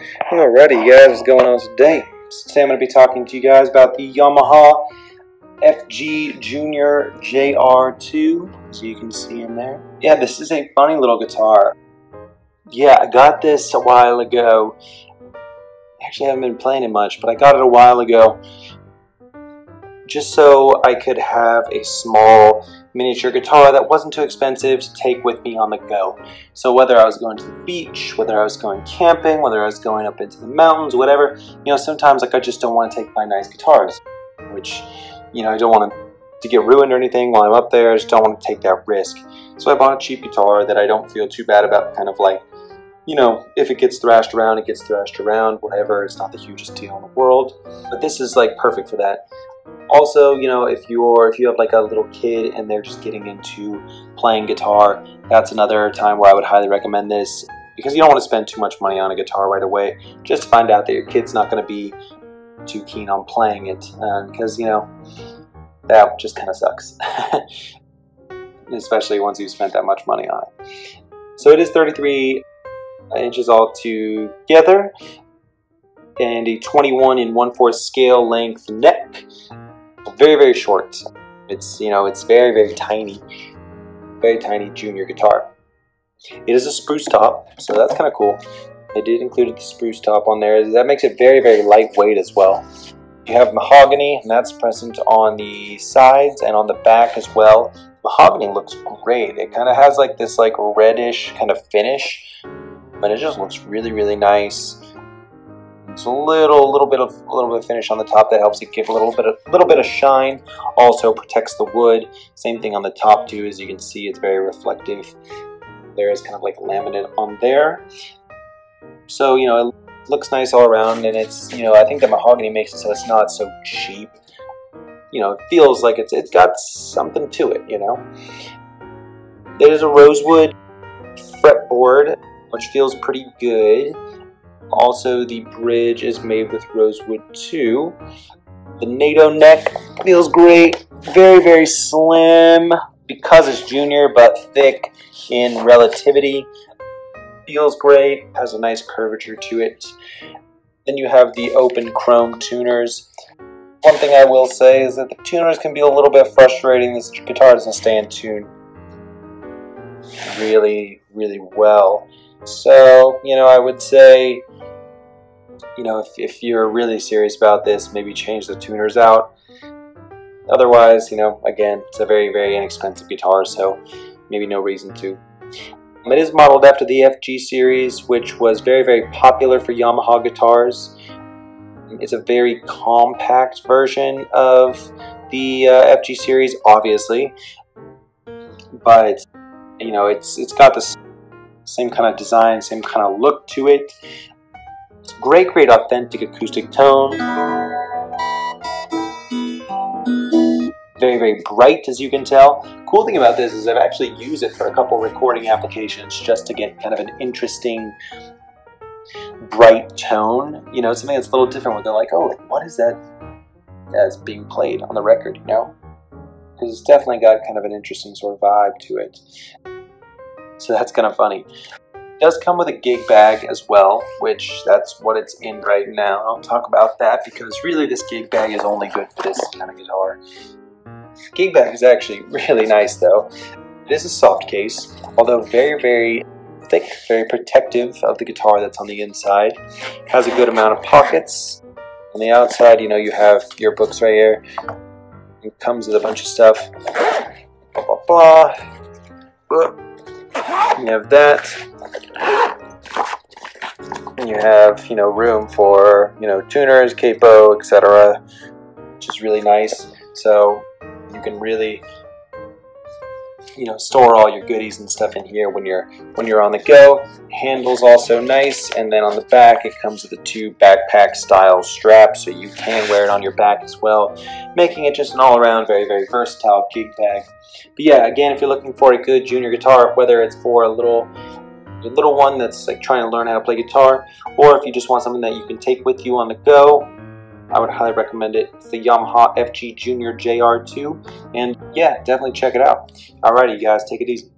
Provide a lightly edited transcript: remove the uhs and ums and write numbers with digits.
Alrighty, you guys, what's going on today? Today I'm going to be talking to you guys about the Yamaha FG Junior JR2, so you can see in there. Yeah, this is a funny little guitar. Yeah, I got this a while ago. Actually, I haven't been playing it much, but I got it a while ago just so I could have a small miniature guitar that wasn't too expensive to take with me on the go. So whether I was going to the beach, whether I was going camping, whether I was going up into the mountains, whatever, you know, sometimes like I just don't want to take my nice guitars, which, you know, I don't want to get ruined or anything while I'm up there. I just don't want to take that risk. So I bought a cheap guitar that I don't feel too bad about, kind of like, you know, if it gets thrashed around, it gets thrashed around, whatever. It's not the hugest deal in the world, but this is like perfect for that. Also, you know, if you have like a little kid and they're just getting into playing guitar, that's another time where I would highly recommend this, because you don't want to spend too much money on a guitar right away. Just find out that your kid's not going to be too keen on playing it, because, you know, that just kind of sucks, especially once you've spent that much money on it. So it is 33 inches all together, and a 21 1/4 scale length neck. Very, very short. It's, you know, it's very tiny junior guitar. It is a spruce top, so that's kind of cool. They did include the spruce top on there. That makes it very lightweight as well. You have mahogany, and that's present on the sides and on the back as well. Mahogany looks great. It kind of has like this like reddish kind of finish, but it just looks really nice. It's a little bit of finish on the top that helps it give a little bit of shine. Also protects the wood. Same thing on the top too. As you can see, it's very reflective. There is kind of like laminate on there. So, you know, it looks nice all around, and it's, you know, I think the mahogany makes it so it's not so cheap. You know, it feels like it's got something to it, you know. There's a rosewood fretboard, which feels pretty good. Also, the bridge is made with rosewood too. The NATO neck feels great. Very slim because it's junior, but thick in relativity. Feels great. Has a nice curvature to it. Then you have the open chrome tuners. One thing I will say is that the tuners can be a little bit frustrating. This guitar doesn't stay in tune really well. So, you know, I would say, you know, if you're really serious about this, maybe change the tuners out. Otherwise, you know, again, it's a very inexpensive guitar, so maybe no reason to. It is modeled after the FG series, which was very popular for Yamaha guitars. It's a very compact version of the FG series, obviously, but, you know, it's got the same kind of design, same kind of look to it. It's great authentic acoustic tone. Very bright, as you can tell. Cool thing about this is I've actually used it for a couple recording applications just to get kind of an interesting bright tone. You know, something that's a little different where they're like, oh, like, what is that that's being played on the record, you know? Because it's definitely got kind of an interesting sort of vibe to it. So that's kind of funny. It does come with a gig bag as well, which that's what it's in right now. I'll talk about that because really this gig bag is only good for this kind of guitar. Gig bag is actually really nice though. It is a soft case, although very thick, very protective of the guitar that's on the inside. It has a good amount of pockets. On the outside, you know, you have your books right here. It comes with a bunch of stuff. You have that. And you have, you know, room for, you know, tuners, capo, etc., which is really nice. So you can really, you know, store all your goodies and stuff in here when you're on the go. Handle's also nice, and then on the back it comes with the two backpack style straps, so you can wear it on your back as well, making it just an all-around very versatile gig bag. But yeah, again, if you're looking for a good junior guitar, whether it's for a little one that's like trying to learn how to play guitar, or if you just want something that you can take with you on the go, I would highly recommend it. It's the Yamaha FG Junior JR2, and yeah, definitely check it out. Alrighty, you guys, take it easy.